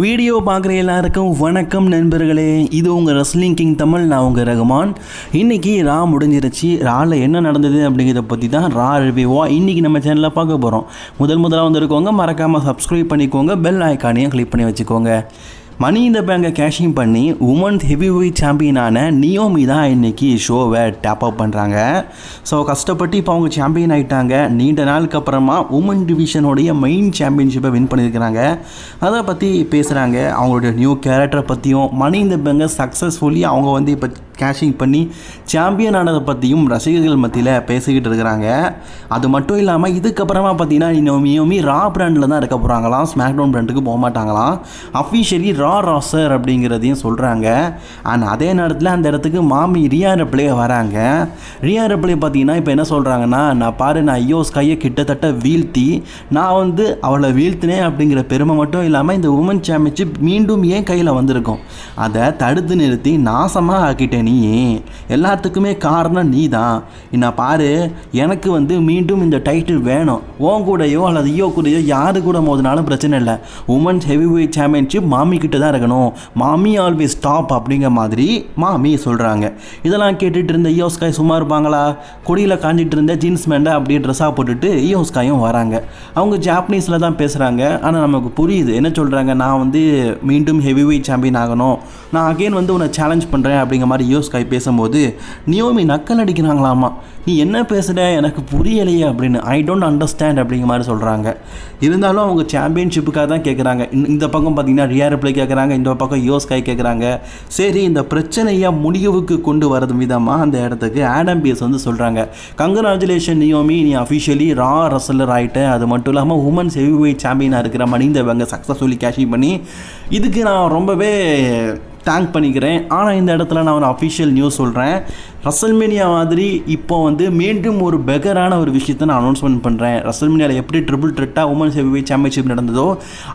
Video பார்க்குற எல்லாருக்கும் வணக்கம் நண்பர்களே. இது உங்கள் ரெஸ்லிங் கிங் தமிழ். நான் உங்கள் ரகுமான். இன்றைக்கி ரா முடிஞ்சிருச்சு. ராவில் என்ன நடந்தது அப்படிங்கிறத பற்றி தான் ரா ரிவ்யூவாக இன்றைக்கி நம்ம சேனலில் பார்க்க போகிறோம். முதலாக வந்திருக்கோங்க, மறக்காமல் சப்ஸ்கிரைப் பண்ணிக்கோங்க, பெல் ஐக்கானையும் கிளிக் பண்ணி வச்சுக்கோங்க. மணி இந்த பேங்கை கேஷிங் பண்ணி உமன்ஸ் ஹெவிவெயிட் சாம்பியனான நியோமி தான் இன்றைக்கி ஷோவை டேப் அப் பண்ணுறாங்க. ஸோ கஷ்டப்பட்டு இப்போ அவங்க சாம்பியன் ஆகிட்டாங்க. நீண்ட நாளுக்கு அப்புறமா உமன் டிவிஷனுடைய மெயின் சாம்பியன்ஷிப்பை வின் பண்ணியிருக்கிறாங்க. அதை பற்றி பேசுகிறாங்க. அவங்களுடைய நியூ கேரக்டரை பற்றியும் மணி இந்த பேங்கை சக்ஸஸ்ஃபுல்லி அவங்க வந்து இப்போ கேஷிங் பண்ணி சாம்பியன் ஆனதை பற்றியும் ரசிகர்கள் மத்தியில் பேசிக்கிட்டு இருக்கிறாங்க. அது மட்டும் இல்லாமல் இதுக்கப்புறமா பார்த்தீங்கன்னா நியோமி ரா பிராண்டில் தான் இருக்க போகிறாங்களாம். ஸ்மாக் டவுன் பிராண்டுக்கு போக மாட்டாங்களாம். அஃபிஷியலி ரா ராசர் அப்படிங்கிறதையும் சொல்கிறாங்க. அண்ட் அதே நேரத்தில் அந்த இடத்துக்கு மாமி ரியா ரிப்ளே வராங்க. ரியா ரிப்ளே பார்த்தீங்கன்னா இப்போ என்ன சொல்கிறாங்கன்னா, நான் ஐயோ ஸ்கையை கிட்டத்தட்ட வீழ்த்தி நான் வந்து அவளை வீழ்த்தினேன் அப்படிங்கிற பெருமை மட்டும் இல்லாமல் இந்த உமன் சாம்பியன்ஷிப் மீண்டும் ஏன் கையில் வந்திருக்கும், அதை தடுத்து நிறுத்தி நாசமாக ஆக்கிட்டேன். நீ எல்லாத்துக்குமே காரணம் நீ தான். நான் எனக்கு வந்து மீண்டும் இந்த டைட்டில் வேணும். உன் கூடயோ அல்லது ஐயோ கூடயோ யாரு கூட மோதினாலும் பிரச்சனை இல்லை. உமன்ஸ் ஹெவிவெயிட் சாம்பியன்ஷிப் மாமி கிட்ட தான் இருக்கணும். மாமி ஆல்வேஸ் டாப் அப்படிங்கிற மாதிரி மாமி சொல்கிறாங்க. இதெல்லாம் கேட்டுட்டு இருந்த ஈயோ ஸ்கை சும்மா இருப்பாங்களா? கொடியில் காஞ்சிட்டு இருந்த ஜீன்ஸ் மேண்டை அப்படியே ட்ரெஸ்ஸாக போட்டுட்டு ஈயோ ஸ்கையும் வராங்க. அவங்க ஜாப்பனீஸில் தான் பேசுகிறாங்க. ஆனால் நமக்கு புரியுது என்ன சொல்கிறாங்க. நான் வந்து மீண்டும் ஹெவிவெயிட் சாம்பியன் ஆகணும், நான் அகெயின் வந்து உன்னை சேலஞ்ச் பண்ணுறேன் அப்படிங்கிற மாதிரி ஈயோ ஸ்கை பேசும்போது நியோமி நக்கல் அடிக்கிறாங்களாமா. நீ என்ன பேசுகிற, எனக்கு புரியலையே அப்படின்னு. ஐ டோன்ட் அண்டர்ஸ்டாண்ட் அப்படிங்கிற மாதிரி சொல்கிறாங்க. இருந்தாலும் அவங்க சாம்பியன்ஷிப்புக்காக தான் கேட்குறாங்க. இந்த பக்கம் பார்த்தீங்கன்னா ரியா ரிப்ளே கேட்குறாங்க, இந்த பக்கம் ஈயோ ஸ்கை கேட்குறாங்க. சரி, இந்த பிரச்சனையை முடிவுக்கு கொண்டு வரது விதமாக அந்த இடத்துக்கு ஆடம் பியர்ஸ் வந்து சொல்கிறாங்க, கங்க்ராச்சுலேஷன் நியோமி, நீ அஃபிஷியலி ரா ரெஸ்லர் ஆகிட்ட. அது மட்டும் இல்லாமல் உமன்ஸ் ஹெவிவெயிட் சாம்பியனாக இருக்கிற மணி இந்த பேங்கை சக்ஸஸ்ஃபுல்லி கேஷிங் பண்ணி இதுக்கு நான் ரொம்பவே தேங்க் பண்ணிக்கிறேன். ஆனால் இந்த இடத்துல நான் ஒரு அஃபிஷியல் நியூஸ் சொல்கிறேன். ரசல்மேனியா மாதிரி இப்போ வந்து மீண்டும் ஒரு பெகரான ஒரு விஷயத்தை நான் அனௌன்ஸ்மெண்ட் பண்ணுறேன். ரசல்மேனியாவில் எப்படி ட்ரிபிள் த்ரெட்டாக உமன்ஸ் ஹெவிவெயிட் சாம்பியன்ஷிப் நடந்ததோ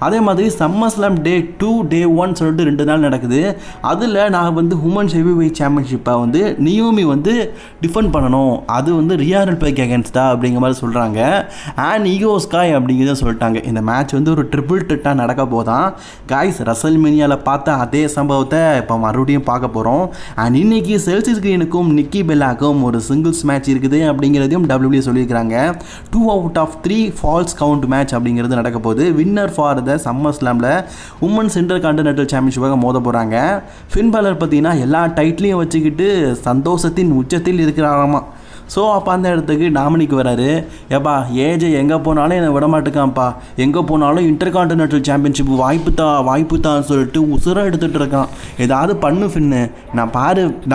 அதே மாதிரி சம்மர் ஸ்லாம் டே 2 டே 1 சொல்லிட்டு 2 நாள் நடக்குது. அதில் நான் வந்து உமன்ஸ் ஹெவிவெயிட் சாம்பியன்ஷிப்பை வந்து நியோமி வந்து டிஃபெண்ட் பண்ணணும். அது வந்து ரியா ரிப்ளே அகேன்ஸ்டா அப்படிங்கிற மாதிரி சொல்கிறாங்க. அண்ட் ஈகோ ஸ்காய் அப்படிங்கிறத சொல்லிட்டாங்க. இந்த மேட்ச் வந்து ஒரு ட்ரிபிள் த்ரெட்டாக நடக்க போதான். காய்ஸ், ரசல்மேனியாவில் பார்த்த அதே சம்பவத்தை இப்போ மறுபடியும் பார்க்க போகிறோம். அண்ட் இன்னைக்கு செல்சி ஸ்க்ரீனுக்கும் நிக்கி பெல்லாக்கும் ஒரு சிங்கிள்ஸ் மேட்ச் இருக்குது அப்படிங்கிறதையும் WWE சொல்லியிருக்கிறாங்க. 2 out of 3 falls count match அப்படிங்கிறது நடக்க போகுது. வின்னர் ஃபார் த சம்மர் ஸ்லாமில் உமன்ஸ் இன்டர் கான்டினென்டல் சாம்பியன்ஷிப்பாக மோத போகிறாங்க. ஃபின் பாலர் பார்த்தீங்கன்னா எல்லா டைட்டிலையும் வச்சுக்கிட்டு சந்தோஷத்தின் உச்சத்தில் இருக்கிறாராமா. ஸோ அப்போ அந்த இடத்துக்கு டாமினிக் வராரு. ஏப்பா ஏஜே எங்கே போனாலும் என்னை விடமாட்டுக்கான்ப்பா, எங்கே போனாலும் இன்டர் கான்டினென்டல் சாம்பியன்ஷிப் வாய்ப்பு தான் சொல்லிட்டு உசுராக எடுத்துகிட்டு இருக்கான். ஏதாவது பண்ணு ஃபின்னு. நான்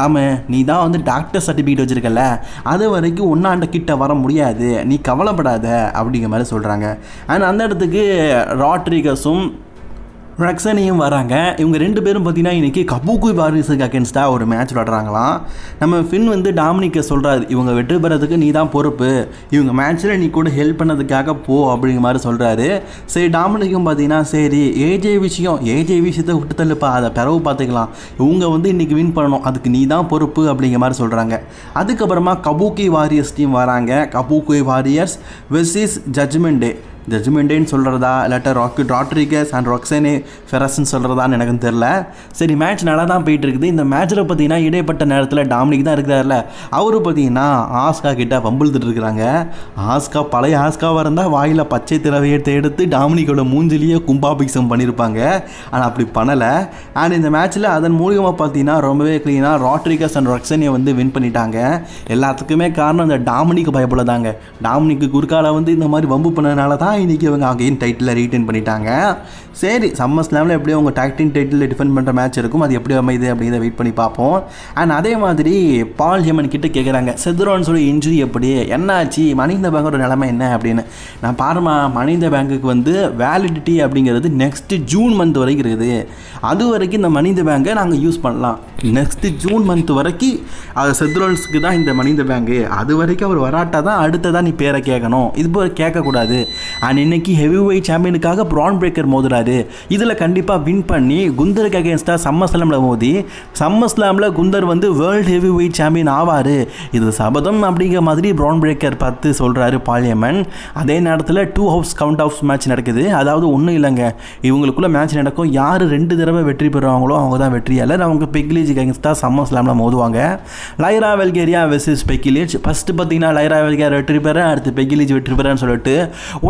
டாம, நீ தான் வந்து டாக்டர் சர்டிஃபிகேட் வச்சுருக்கல, அது வரைக்கும் ஒன்றாண்ட கிட்ட வர முடியாது, நீ கவலைப்படாத அப்படிங்கிற மாதிரி சொல்கிறாங்க. அண்ட் அந்த இடத்துக்கு ராட்ரிகஸும் ரக்ஸனையும் வராங்க. இவங்க 2 பேரும் பார்த்தீங்கன்னா இன்றைக்கி கபூக்கு வாரிஸுக்கு அகேன்ஸ்டாக ஒரு மேட்ச் விளாடுறாங்களாம். நம்ம ஃபின் வந்து டாமினிக்கை சொல்கிறாரு, இவங்க வெற்றி பெறதுக்கு நீ தான் பொறுப்பு, இவங்க மேட்ச்சில் நீ கூட ஹெல்ப் பண்ணதுக்காக போ அப்படிங்கிற மாதிரி சொல்கிறாரு. சரி, டாமினிக்கும் பார்த்தீங்கன்னா சரி ஏஜே விஷயத்தை விட்டு தள்ளுப்பா, அதை பிறகு பார்த்துக்கலாம், இவங்க வந்து இன்றைக்கி வின் பண்ணணும், அதுக்கு நீ தான் பொறுப்பு அப்படிங்கிற மாதிரி சொல்கிறாங்க. அதுக்கப்புறமா கபூக்கி வாரியர்ஸ் டீம் வராங்க. கபூக்கி வாரியர்ஸ் வெர்சஸ் ஜட்ஜ்மெண்ட் டேன்னு சொல்கிறதா இல்லாட்டா ராட்ரிகஸ் அண்ட் ராக்ஸனே ஃபெரஸ்ன்னு சொல்கிறதான்னு எனக்கு தெரியல. சரி, மேட்ச் நல்லா தான் போயிட்டு இருக்குது. இந்த மேட்ச்சில் பார்த்தீங்கன்னா இடைப்பட்ட நேரத்தில் டாமினிக் தான் இருக்கிறார்ல, அவரு பார்த்தீங்கன்னா ஆஸ்கா கிட்ட வம்பிழுத்துட்டு இருக்கிறாங்க. பழைய ஆஸ்காவாக இருந்தால் வாயில் பச்சை திரவியத்தை எடுத்து டாமினிக்கோட மூஞ்சிலேயே கும்பாபிஷம் பண்ணியிருப்பாங்க. ஆனால் அப்படி பண்ணலை. அண்ட் இந்த மேட்ச்சில் அதன் மூலியமாக பார்த்தீங்கன்னா ரொம்பவே க்ளீனாக ராட்ரிகஸ் அண்ட் ராக்ஸனே வந்து வின் பண்ணிட்டாங்க. எல்லாத்துக்குமே காரணம் இந்த டாமினிக்கு பயப்பட தாங்க. டாமினிக்கு குறுக்கால வந்து இந்த மாதிரி வம்பு பண்ணதுனால தான் இன்றைக்கி அவங்க அகைன் டைட்டில் ரீட்டைன் பண்ணிட்டாங்க. சரி, சம்மர் ஸ்லாமில் எப்படியும் அவங்க டாக் டீம் டைட்டில் டிஃபெண்ட் பண்ணுற மேட்ச் இருக்கும், அது எப்படி அமையுது அப்படிங்கிறத வெயிட் பண்ணி பார்ப்போம். அண்ட் அதே மாதிரி பால் ஹேமன் கிட்ட கேட்குறாங்க, செத்ரோன்னு சொல்லி இன்ஜுரி எப்படி, என்னாச்சு, மணி இந்த பேங்கோட நிலைமை என்ன அப்படின்னு. நான் மணி இந்த பேங்குக்கு வந்து வேலிடிட்டி அப்படிங்கிறது நெக்ஸ்ட்டு ஜூன் மந்த் வரைக்கும் இருக்குது. அது வரைக்கும் இந்த மணி இந்த பேங்கை நாங்கள் யூஸ் பண்ணலாம். நெக்ஸ்ட்டு ஜூன் மந்த் வரைக்கும் அது செத்ரோல்ஸுக்கு தான் இந்த மணி இந்த பேங்கு. அது வரைக்கும் அவர் வராட்டா தான் அடுத்ததான் நீ பேரை கேட்கணும், இது போல் கேட்கக்கூடாது. அண்ட் இன்னைக்கு ஹெவி வெயிட் சாம்பியனுக்காக ப்ரான் பிரேக்கர் மோதுறாரு. இதில் கண்டிப்பாக வின் பண்ணி குந்தருக்கு அகேன்ஸ்டாக சம்மர் ஸ்லாமில் மோதி சம்மர் ஸ்லாமில் குந்தர் வந்து வேர்ல்டு ஹெவி வெயிட் சாம்பியன் ஆவார், இது சபதம் அப்படிங்கிற மாதிரி ப்ரான் பிரேக்கர் பார்த்து சொல்கிறாரு பாலியமன். அதே நேரத்தில் 2 ஹவுஸ் கவுண்ட் ஆஃப் மேட்ச் நடக்குது. அதாவது ஒன்றும் இல்லைங்க, இவங்களுக்குள்ள மேட்ச் நடக்கும். யார் 2 தடவை வெற்றி பெறுவாங்களோ அவங்க தான் வெற்றியாளர். அவங்க பெக்கிலேஜுக்கு அகேன்ஸ்டாக சம்மர் ஸ்லாமில் மோதுவாங்க. லைரா வெல்கேரியா வெர்சஸ் பெக்கிலேஜ். ஃபஸ்ட்டு பார்த்தீங்கன்னா லைரா வெல்கேரியா வெற்றி பெற, அடுத்து பெக்கிலேஜ் வெற்றி பெறன்னு சொல்லிட்டு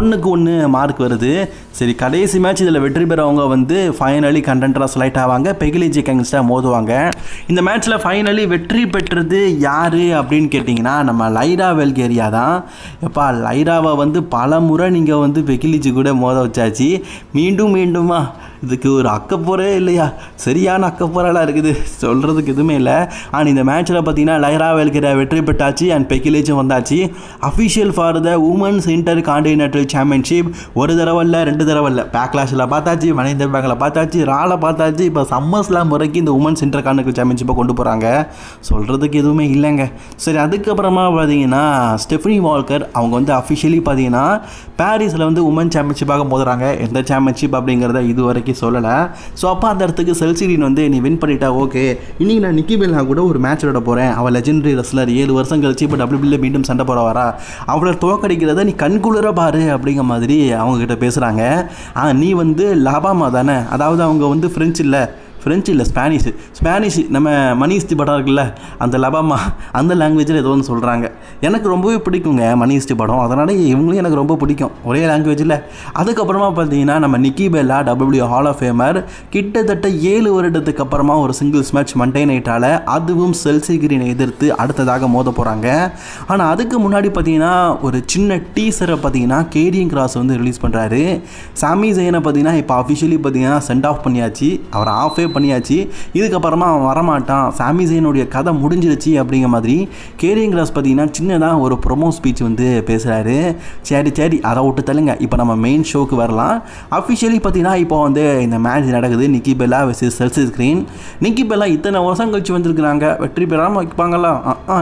1-1 மார்க் வருது. சரி, கடைசி மேட்ச் இதில் வெற்றி பெறவங்க வந்து ஃபைனலி கண்டென்டராக செலக்ட் ஆவாங்க, பெக்கிலேஜுக்கு அகேன்ஸ்டாக மோதுவாங்க. இந்த மேட்ச்சில் ஃபைனலி வெற்றி பெற்றது யார் அப்படின்னு கேட்டிங்கன்னா நம்ம லைரா வெல்கேரியா தான். எப்பா, லைராவை வந்து பல முறை நீங்கள் வந்து பெக்கிலேஜ் கூட மோத வச்சாச்சு, மீண்டுமா இதுக்கு ஒரு அக்கப்போரே இல்லையா? சரியான அக்கப்போரெல்லாம் இருக்குது, சொல்கிறதுக்கு எதுவுமே இல்லை. ஆனால் இந்த மேட்ச்சில் பார்த்தீங்கன்னா லைரா வெல்கேரியா வெற்றி பெற்றாச்சு அண்ட் பெக்கிலேஜும் வந்தாச்சு. Official for the women's intercontinental championship. ஒரு தடவை இல்லை, 2 தடவை இல்லை, பேக்லாஷில் பார்த்தாச்சு, மனித பேங்கில் பார்த்தாச்சு, ராவில் பார்த்தாச்சு, இப்போ சம்மர் ஸ்லாம் வரைக்கும் இந்த உமன்ஸ் இன்டர் கான்டினென்டல் சாம்பியன்ஷிப்பை கொண்டு போகிறாங்க. சொல்கிறதுக்கு எதுவுமே இல்லைங்க. சரி, அதுக்கப்புறமா பார்த்தீங்கன்னா ஸ்டெஃபனி வால்கர் அவங்க வந்து அஃபிஷியலி பார்த்தீங்கன்னா பாரிஸில் வந்து உமன் சாம்பியன்ஷிப்பாக மோதுறாங்க. எந்த சாம்பியன்ஷிப் அப்படிங்கிறத இது வரைக்கும் சொல்லலை. ஸோ அப்போ அந்த இடத்துக்கு செல்சிடின் வந்து நீ வின் பண்ணிட்டா ஓகே, இன்றைக்கி நான் நிக்கி பெல்லா கூட ஒரு மேட்ச் விட போகிறேன், அவள் லெஜெண்டரி ரெஸ்லர் 7 வருஷம் கழிச்சு இப்போ WWE மீண்டும் சண்டை போட வரா, அவளை தோக்கடிக்கிறத நீ கண்குளிர பாரு அப்படிங்கிற மாதிரி அவங்கக்கிட்ட பேசுகிறாங்க. நீ வந்து லபாமா தானே, அதாவது அவங்க வந்து ஃப்ரெஞ்சு இல்லை ஸ்பானிஷ் நம்ம மணிஸ்டி படம் இருக்குல்ல, அந்த லபாமா அந்த லாங்குவேஜில் ஏதோ ஒன்று சொல்கிறாங்க. எனக்கு ரொம்பவே பிடிக்குங்க மணிஸ்டி படம், அதனால் இவங்களும் எனக்கு ரொம்ப பிடிக்கும் ஒரே லாங்குவேஜில். அதுக்கப்புறமா பார்த்தீங்கன்னா நம்ம Nikki Bella WWE hall of famer கிட்டத்தட்ட 7 வருடத்துக்கு அப்புறமா ஒரு சிங்கிள்ஸ் மேட்ச் மண்டே நைட்டால், அதுவும் செல்சி கிரீனை எதிர்த்து அடுத்ததாக மோத போகிறாங்க. ஆனால் அதுக்கு முன்னாடி பார்த்தீங்கன்னா ஒரு சின்ன டீசரை பார்த்தீங்கன்னா கேரியன் கிராஸ் வந்து ரிலீஸ் பண்ணுறாரு. சாமி ஜெயினை பார்த்தீங்கன்னா இப்போ அஃபிஷியலி பார்த்தீங்கன்னா சென்ட் ஆஃப் பண்ணியாச்சு, அவர் ஆஃபே பண்ணியாச்சு, இதுக்கப்புறமா அவன் வரமாட்டான், சாமி ஜெயினுடைய கதை முடிஞ்சிருச்சு அப்படிங்கிற மாதிரி கேரியன் கிராஸ் பார்த்தீங்கன்னா சின்னதாக ஒரு ப்ரொமோ ஸ்பீச் வந்து பேசுகிறாரு. சரி அதை விட்டு தள்ளுங்க, இப்போ நம்ம மெயின் ஷோக்கு வரலாம். அஃபிஷியலி பார்த்தீங்கன்னா இப்போ வந்து இந்த மேட்ச் நடக்குது, நிக்கி பெல்லா வெர்சஸ் செல்சி கிரீன். நிக்கி பெல்லா இத்தனை வருஷம் கழிச்சு வந்திருக்கிறாங்க, வெற்றி பெறாமல் வைப்பாங்களா?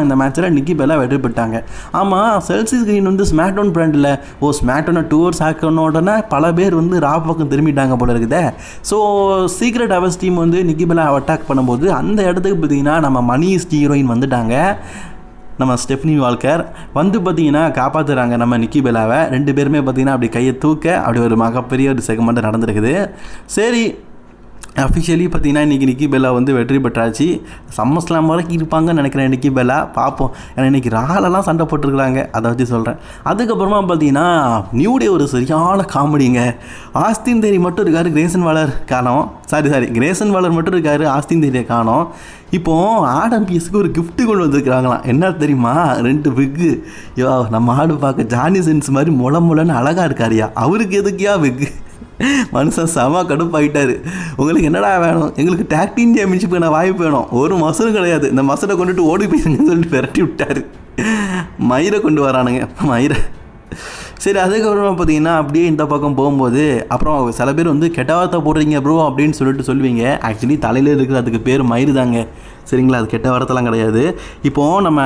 இந்த மேட்ச்சில் நிக்கி பெல்லா வெற்றி பெற்றாங்க. ஆமாம், செல்சி கிரீன் வந்து ஸ்மாக்டவுன் பிராண்டில் ஸ்மாக்டவுனை 2 ஹவர்ஸ் ஆக்கணும் உடனே பல பேர் வந்து ரா பக்கம் திரும்பிட்டாங்க போல இருக்குதே. ஸோ சீக்ரெட் அவர்ஸ் டீம் வந்து நிக்கி பெல்லா அட்டாக் பண்ணும்போது அந்த இடத்துக்கு பார்த்தீங்கன்னா நம்ம மணிஸ்ட் ஹீரோயின் வந்துட்டாங்க. நம்ம ஸ்டெஃபனி வால்கர் வந்து பார்த்தீங்கன்னா காப்பாற்றுறாங்க நம்ம நிக்கி பெல்லாவை. 2 பேருமே பார்த்தீங்கன்னா அப்படி கையை தூக்க அப்படி ஒரு மிகப்பெரிய ஒரு செக்மெண்ட் நடந்திருக்குது. சரி, அஃபிஷியலி பார்த்தீங்கன்னா இன்றைக்கி நிக்கி பெல்லா வந்து வெற்றி பெற்றாச்சு. சம்மர் ஸ்லாம் வரைக்கும் இருப்பாங்கன்னு நினைக்கிறேன் நிக்கி பெல்லா, பார்ப்போம். ஏன்னா இன்றைக்கி ராலெல்லாம் சண்டை போட்டுருக்குறாங்க, அதை வச்சு சொல்கிறேன். அதுக்கப்புறமா பார்த்தீங்கன்னா நியூ டே ஒரு சரியான காமெடிங்க. ஆஸ்தின் தேரி மட்டும் இருக்கார், கிரேசன் வாலர் காணோம். கிரேசன் வாலர் மட்டும் இருக்கார், ஆஸ்தின் தேரியை காணோம். இப்போது ஆடம் பீஸுக்கு ஒரு கிஃப்ட்டு கொண்டு வந்துருக்குறாங்களாம். என்ன தெரியுமா? 2 விக்கு. நம்ம ஆடு பார்க்க ஜானி சென்ஸ் மாதிரி முளன்னு அழகாக இருக்காருயா, அவருக்கு எதுக்கியா விக்கு? மனுஷன் செம கடுப்பாகிட்டார். உங்களுக்கு என்னடா வேணும்? எங்களுக்கு டேக் டீம் சாம்பியன்ஷிப்புக்கு நான் வாய்ப்பு வேணும், ஒரு மசரும் கிடையாது, இந்த மசரை கொண்டுட்டு ஓடி போயிருங்கன்னு சொல்லிட்டு விரட்டி விட்டார். மயிரை கொண்டு வரானுங்க, மயிரை. சரி, அதுக்கப்புறமா பார்த்தீங்கன்னா அப்படியே இந்த பக்கம் போகும்போது அப்புறம் சில பேர் வந்து கெட்ட வார்த்தை போடுறீங்க ப்ரோ அப்படின்னு சொல்லுவீங்க. ஆக்சுவலி தலையில் இருக்கிற அதுக்கு பேர் மயிறு தாங்க, சரிங்களா? அது கெட்ட வார்த்தைலாம் கிடையாது. இப்போது நம்ம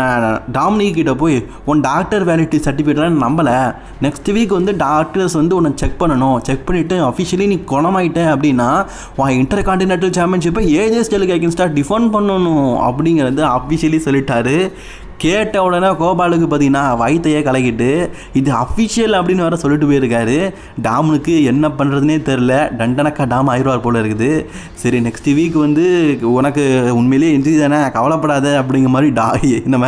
டாமினிக் கிட்ட போய் உன் டாக்டர் வேலிட்டி சர்டிஃபிகேட்லாம் நம்பலை, நெக்ஸ்ட் வீக் வந்து டாக்டர்ஸ் வந்து உன்னை செக் பண்ணணும், செக் பண்ணிவிட்டு அஃபிஷியலி நீ குணமாயிட்ட அப்படின்னா உன் இன்டர் கான்டினென்டல் சாம்பியன்ஷிப்பை ஏஜே ஸ்டைலுக்கு அகேன்ஸ்டாக டிஃபெண்ட் பண்ணணும் அப்படிங்கிறது அஃபிஷியலி சொல்லிட்டாரு. கேட்ட உடனே கோபாலுக்கு பார்த்தீங்கன்னா வயிற்றையே கலக்கிட்டு இது அஃபிஷியல் அப்படின்னு வர சொல்லிட்டு போயிருக்காரு. டாமுக்கு என்ன பண்ணுறதுனே தெரில, டண்டனக்கா டாம் ஆயிடுவார் போல் இருக்குது. சரி, நெக்ஸ்ட் வீக் வந்து உனக்கு உண்மையிலேயே இன்ட்ரி தானே, கவலைப்படாத அப்படிங்கிற மாதிரி நம்ம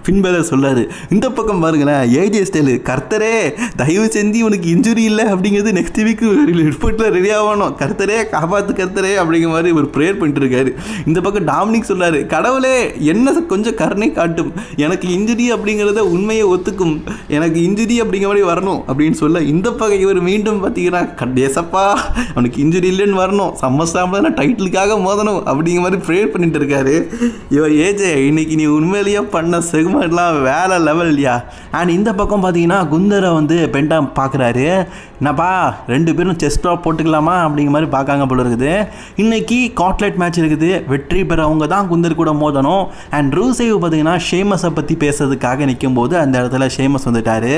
ஃபின்பேலர் சொல்லார். இந்த பக்கம் பாருங்களேன், ஏஜே ஸ்டைலு கர்த்தரே தயவு செஞ்சு உனக்கு இன்ஜுரி இல்லை அப்படிங்கிறது நெக்ஸ்ட் வீக் ரிப்போர்ட்டில் ரெடி ஆகணும், கர்த்தரே காப்பாற்று கர்த்தரே அப்படிங்கிற மாதிரி ஒரு ப்ரேயர் பண்ணிட்டு இருக்காரு. இந்த பக்கம் டாமினிக் சொல்லார், கடவுளே என்ன கொஞ்சம் கருணை காட்டும், எனக்கு இன்ஜுரி அப்படிங்கிறத உண்மையை ஒத்துக்கும், எனக்கு இன்ஜுரி அப்படிங்கிற மாதிரி வரணும் அப்படின்னு சொல்ல, இந்த பக்கம் இவர் மீண்டும் பார்த்தீங்கன்னா கண்டேசப்பா அவனுக்கு இன்ஜுரி இல்லைன்னு வரணும், சம்மஸ்டாமில் டைட்டிலுக்காக மோதணும் அப்படிங்கிற மாதிரி ப்ரேயர் பண்ணிட்டு இருக்காரு. இவர் ஏஜே இன்னைக்கு நீ உண்மையிலேயே பண்ண செக்மெண்ட்லாம் வேற லெவல் இல்லையா? அண்ட் இந்த பக்கம் பார்த்தீங்கன்னா குந்தரை வந்து பெண்டா பார்க்குறாரு. என்னப்பா 2 பேரும் செஸ்ட் ட்ராப் போட்டுக்கலாமா அப்படிங்கிற மாதிரி பார்க்காங்க போல இருக்குது. இன்னைக்கு காட்லெட் மேட்ச் இருக்குது, வெற்றி பெறவங்க தான் குந்தர் கூட மோதணும். அண்ட் ரூசேவ் பார்த்தீங்கன்னா ஷேமஸ் ஷேமஸை பற்றி பேசுறதுக்காக நிற்கும் போது அந்த இடத்துல ஷேமஸ் வந்துட்டார்.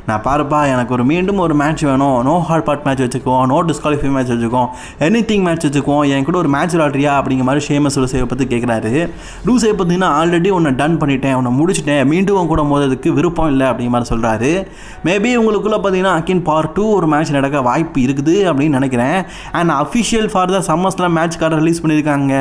நான் பாருப்பா, எனக்கு மீண்டும் ஒரு மேட்ச் வேணும், நோ ஹார்ட் பார்ட் மேட்ச் வச்சுக்குவோம், நோ டிஸ்குவாலிஃபை மேட்ச் வச்சுக்குவோம், எனி மேட்ச் வச்சுக்குவோம், என் கூட ஒரு மேட்ச் விளாட்றியா அப்படிங்கிற மாதிரி ஷேமஸ் ரூசேவை பற்றி கேட்குறாரு. ரூசே பார்த்தீங்கன்னா ஆல்ரெடி உன்னை டன் பண்ணிட்டேன், உன்னை முடிச்சிட்டேன், மீண்டும் உன் கூட மோதுறதுக்கு விருப்பம் இல்லை அப்படிங்கிற மாதிரி சொல்கிறாரு. மேபி உங்களுக்குள்ளே பார்த்தீங்கன்னா அகின் பார்ட் 2 ஒரு மேட்ச் நடக்க வாய்ப்பு இருக்குது அப்படின்னு நினைக்கிறேன். And official for the SummerSlam match கார்டை ரிலீஸ் பண்ணியிருக்காங்க.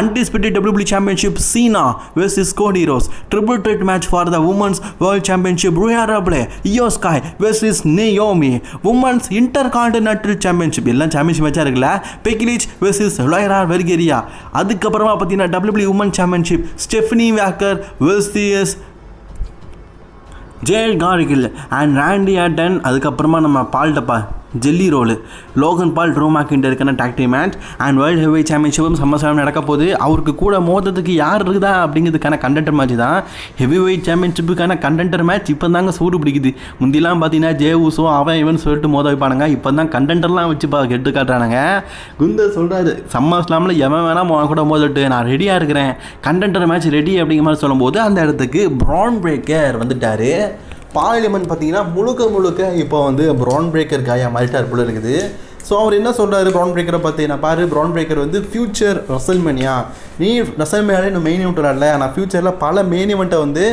Undisputed WWE championship Cena versus Cody Rhodes, triple threat match for the women's world championship Rhea Ripley Iyo Sky versus Naomi, women's intercontinental championship எல்லாம் championship மேட்சாக இருக்குல்ல, Becky Lynch versus Lyra Valkyria. அதுக்கப்புறமா பார்த்தீங்கன்னா WWE women championship Stephanie Vaquer versus Jade Cargill and Randy Orton. அதுக்கப்புறமா நம்ம பால்டப்பா Jelly Roll Logan Paul Drew மேக்கின்டருக்கான talk team match and world heavy சாம்பியன்ஷிப்பும் சம்மர்ஸ்லாம் நடக்க போகுது. அவருக்கு கூட மோதத்துக்கு யார் இருக்குதா அப்படிங்கிறதுக்கான கண்டென்டர் மேட்ச் தான். ஹெவி வெயிட் சாம்பியன்ஷிப்புக்கான கண்டென்டர் மேட்ச் இப்போ தாங்க சூடு பிடிக்குது. முந்திலாம் பார்த்தீங்கன்னா ஜே ஊசோ அவன் இவன் சொல்லிட்டு மோத வைப்பானுங்க. இப்போ தான் கண்டென்டர்லாம் வச்சு கெட்டு காட்டுறானுங்க. குந்தர் சொல்கிறாரு, சம்மர்ஸ்லாமில் எவன் வேணால் அவன் கூட மோதிட்டு நான் ரெடியாக இருக்கிறேன், கண்டென்டர் மேட்ச் ரெடி அப்படிங்கிற மாதிரி சொல்லும்போது அந்த இடத்துக்கு ப்ரான் பிரேக்கர் வந்துட்டார். பார்லிமெண்ட் பார்த்தீங்கன்னா முழுக்க இப்போ வந்து ப்ரான் பிரேக்கர் காயா மாறிட்டார் போல இருக்குது. ஸோ அவர் என்ன சொல்கிறாரு ப்ரான் பிரேக்கரை பார்த்தீங்கன்னா, பாரு ப்ரான் பிரேக்கர் வந்து ஃப்யூச்சர் ரெசல்மேனியா, நீ ரெசல்மேனியாவில் இன்னும் மெயின் ஈவெண்ட் விளாடல, ஆனால் ஃப்யூச்சரில் பல மெயின் ஈவெண்ட்டை வந்து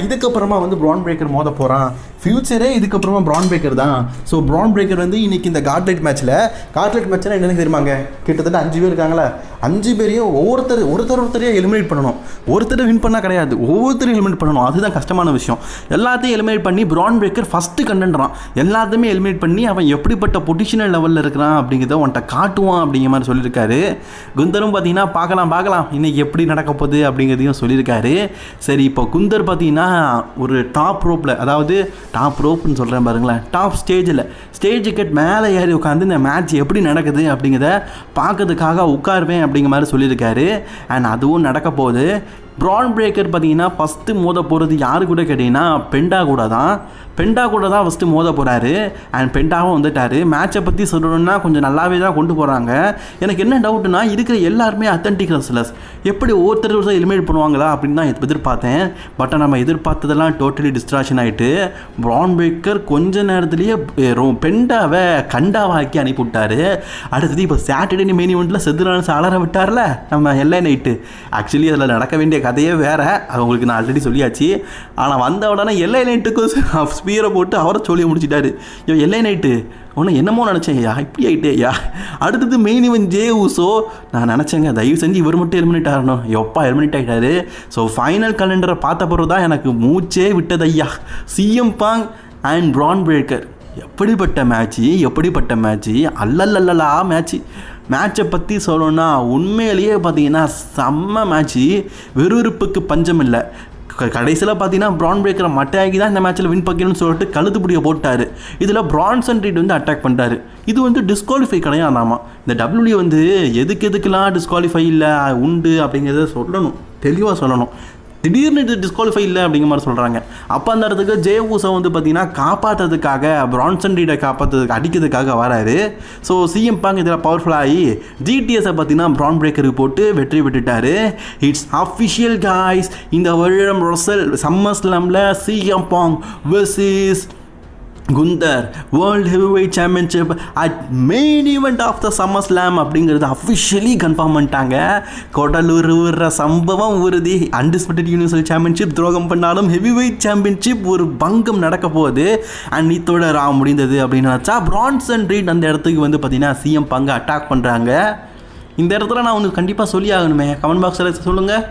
இதுக்கப்புறமா வந்து ப்ரான் பிரேக்கர் மோத போகிறான், ஃப்யூச்சரே இதுக்கப்புறமா ப்ரான் பிரேக்கர் தான். ஸோ ப்ரான் பிரேக்கர் வந்து இன்றைக்கி இந்த காட்லைட் மேட்ச்சில் என்னென்னு தெரியுமாங்க, கிட்டத்தட்ட 5 பேர் இருக்காங்களா, 5 பேரையும் ஒருத்தரையும் எலிமினேட் பண்ணணும். ஒருத்தரை வின் பண்ணால் கிடையாது, ஒவ்வொருத்தரையும் எலிமினேட் பண்ணணும். அதுதான் கஷ்டமான விஷயம். எல்லாத்தையும் எலிமினேட் பண்ணி ப்ரான் பிரேக்கர் ஃபஸ்ட்டு கண்டென்ட்றான். எல்லாத்தையுமே எலிமினேட் பண்ணி அவன் எப்படிப்பட்ட பொசிஷனல் லெவலில் இருக்கிறான் அப்படிங்கிறத அவன்கிட்ட காட்டுவான் அப்படிங்கிற மாதிரி சொல்லியிருக்காரு. குந்தரும் பார்த்தீங்கன்னா பார்க்கலாம் இன்றைக்கி எப்படி நடக்க போகுது அப்படிங்கிறதையும் சொல்லியிருக்காரு. சரி, இப்போ குந்தர் பார்த்தீங்கன்னா ஒரு டாப் ரோப்பில், அதாவது டாப் ரோப்னு சொல்கிறேன் பாருங்களேன், டாப் ஸ்டேஜ் டிக்கெட் மேலே ஏறி உட்காந்து இந்த மேட்ச் எப்படி நடக்குது அப்படிங்கிறத பார்க்கறதுக்காக உட்காருவேன் அப்படிங்கிற மாதிரி சொல்லியிருக்காரு. அண்ட் அதுவும் நடக்க போகுது. ப்ரான் பிரேக்கர் பார்த்தீங்கன்னா ஃபஸ்ட்டு மோத போகிறது யாரு கூட கேட்டிங்கன்னா பெண்டா கூட தான் ஃபஸ்ட்டு மோத போகிறாரு. அண்ட் பெண்டாவும் வந்துட்டார். மேட்சை பற்றி சொல்லணும்னா கொஞ்சம் நல்லாவே தான் கொண்டு போகிறாங்க. எனக்கு என்ன டவுட்னா, இருக்கிற எல்லாருமே அத்தன்டிக் ரெஸ்லர்ஸ், எப்படி ஒவ்வொருத்தர் எலிமினேட் பண்ணுவாங்களா அப்படின்னு தான் எதிர்பார்த்தேன். பட் நம்ம எதிர்பார்த்ததெல்லாம் டோட்டலி டிஸ்ட்ராக்ஷன் ஆகிட்டு ப்ரான் பிரேக்கர் கொஞ்ச நேரத்துலேயே பெண்டாவை கண்டாவாக்கி அனுப்பிவிட்டார். அடுத்தது இப்போ சாட்டர்டே மெயின் ஈவெண்ட்டில் செதுரான அலற விட்டார்ல நம்ம எல்லை நைட்டு. ஆக்சுவலி அதில் நடக்க வேண்டிய கதையே வேறு, அது உங்களுக்கு நான் ஆல்ரெடி சொல்லியாச்சு. ஆனால் வந்த உடனே எல்லை நைட்டுக்கு ஸ்பீரை போட்டு அவரை சொல்லி முடிச்சிட்டாரு. எல்லை நைட்டு ஒன்று என்னமோ நினச்சேன், இப்படி ஆகிட்டேயா. அடுத்தது மெயின் ஈவென்ட் ஜே ஊசோ. நான் நினச்சேங்க தயவு செஞ்சு இவர் மட்டும் எலிமினேட் ஆகணும், எலிமினேட் ஆகிட்டாரு. ஸோ ஃபைனல் கலண்டரை பார்த்த பிறகு தான் எனக்கு மூச்சே விட்டது ஐயா. CM Punk and Bron Breakker எப்படிப்பட்ட மேட்ச்சு அல்லல்லல்லா மேட்சை பற்றி சொல்லணும்னா உண்மையிலேயே பார்த்தீங்கன்னா செம்ம மேட்ச்சு. விறுவிறுப்புக்கு பஞ்சம் இல்லை. கடைசியில் பார்த்தீங்கன்னா ப்ரான் பிரேக்கரை மட்டையாக்கி தான் இந்த மேட்ச்சில் வின் பண்ணிக்கணும்னு சொல்லிட்டு கழுத்துப்பிடியை போட்டார். இதில் பிரான்சன் ரீட் வந்து அட்டாக் பண்ணிட்டாரு. இது வந்து டிஸ்குவாலிஃபை கிடையாதாமா. இந்த WWE வந்து எதுக்கெல்லாம் டிஸ்குவாலிஃபை இல்லை உண்டு அப்படிங்கிறத தெளிவாக சொல்லணும். திடீர்னு இது டிஸ்குவாலிஃபை இல்லை அப்படிங்கிற மாதிரி சொல்கிறாங்க. அப்போ அந்த இடத்துக்கு ஜே ஊசோ வந்து பார்த்தீங்கன்னா காப்பாற்றுறதுக்காக, பிரான்சன் ரீடை அடிக்கிறதுக்காக வராரு. ஸோ சிஎம் பாங் இதில் பவர்ஃபுல்லாகி ஜிடிஎஸை பார்த்தீங்கன்னா ப்ரான் பிரேக்கருக்கு போட்டு வெற்றி பெற்றுட்டார். It's official guys. இந்த வருடம் சம்மர்ஸ்லாமில் CM Punk versus Gunther world heavyweight championship at main event of the SummerSlam அப்படிங்கிறது அஃபிஷியலி கன்ஃபார்ம் பண்ணிட்டாங்க. கொடலூர் விடுற சம்பவம் உறுதி. அன்டிஸ்பியூட்டட் யூனிவர்சல் சாம்பியன்ஷிப் துரோகம் பண்ணாலும் ஹெவி வெயிட் சாம்பியன்ஷிப் ஒரு பங்கம் நடக்க போகுது. அண்ட் இத்தோட முடிந்தது அப்படின்னு நினச்சா பிரான்சன் ரீட் அந்த இடத்துக்கு வந்து பார்த்தீங்கன்னா சிஎம் பங்கு அட்டாக் பண்ணுறாங்க. இந்த இடத்துல நான் உங்களுக்கு கண்டிப்பாக சொல்லி ஆகணுமே, கமெண்ட் பாக்ஸில் சொல்லுங்கள்.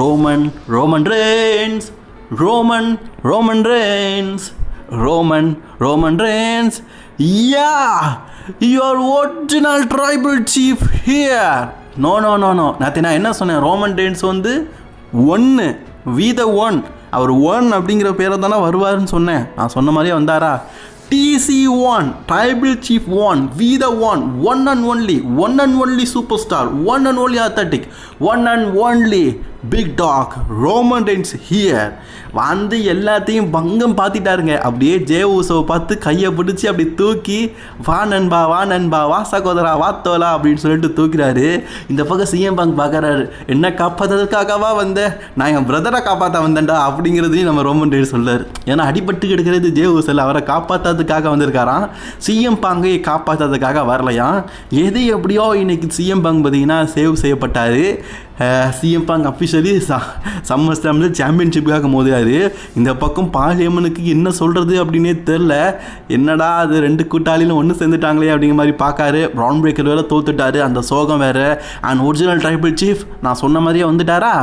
Roman Reigns, yeah, your original tribal chief here. No. நான் என்ன சொன்னேன், ரோமன் ரெயின்ஸ் வந்து we the one, அவர் அப்படிங்கிற பேரை தானே வருவாருன்னு சொன்னேன். நான் சொன்ன மாதிரியே வந்தாரா? TC1, tribal chief we the one and only superstar, one and only athletic, one and only big dog Roman Reigns here வந்து எல்லாத்தையும் பங்கம் பார்த்துட்டாருங்க. அப்படியே ஜே ஊசோவை பார்த்து கையை பிடிச்சி அப்படி தூக்கி வா நண்பா வா சகோதரா வா தோலா அப்படின்னு சொல்லிட்டு தூக்கிறாரு. இந்த பக்கம் சிஎம் பங்க் பார்க்குறாரு, என்ன காப்பாற்றுறதுக்காகவா வந்தேன், நான் என் பிரதரை காப்பாற்ற வந்தேன்டா அப்படிங்கிறதையும் நம்ம ரோமன் ரெயின்ஸ் சொல்லார். ஏன்னா அடிபட்டு கிடக்கிறது ஜே ஊசல், அவரை காப்பாற்றாததுக்காக வந்திருக்காராம், சிஎம் பாங்கை காப்பாற்றாததுக்காக வரலையாம். எது எப்படியோ இன்னைக்கு சிஎம் பாங் பார்த்தீங்கன்னா சேவ் செய்யப்பட்டார். சிஎம் பாங் அஃபிஷியலி சம்மர் ஸ்லாமில் சாம்பியன்ஷிப்புக்காக மோதியாரு. இந்த பக்கம் பாலியம்மனுக்கு என்ன சொல்கிறது அப்படின்னே தெரில. என்னடா அது ரெண்டு கூட்டாளிலும் ஒன்று சேர்ந்துட்டாங்களே அப்படிங்கிற மாதிரி பார்க்காரு. ப்ரவுன் பிரேக்கர் வேறு தோத்துட்டாரு, அந்த சோகம் வேறு. அண்ட் ஒரிஜினல் ட்ரைபிள் சீஃப் நான் சொன்ன மாதிரியே வந்துட்டாரா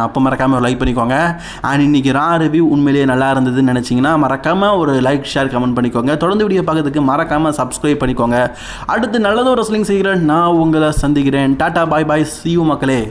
அப்போ மறக்காமல் லைக் பண்ணிக்கோங்க. அண்ட் இன்றைக்கி ரா ரிவ்யூ உண்மையிலேயே நல்லா இருந்ததுன்னு நினச்சிங்கன்னா மறக்காமல் ஒரு லைக் ஷேர் கமெண்ட் பண்ணிக்கோங்க. தொடர்ந்து வீடியோ பார்க்கறதுக்கு மறக்காமல் சப்ஸ்கிரைப் பண்ணிக்கோங்க. அடுத்து நல்லதொரு ரெஸ்லிங் செய்கிறேன், நான் உங்களை சந்திக்கிறேன். Tata bye bye, see you மக்களே.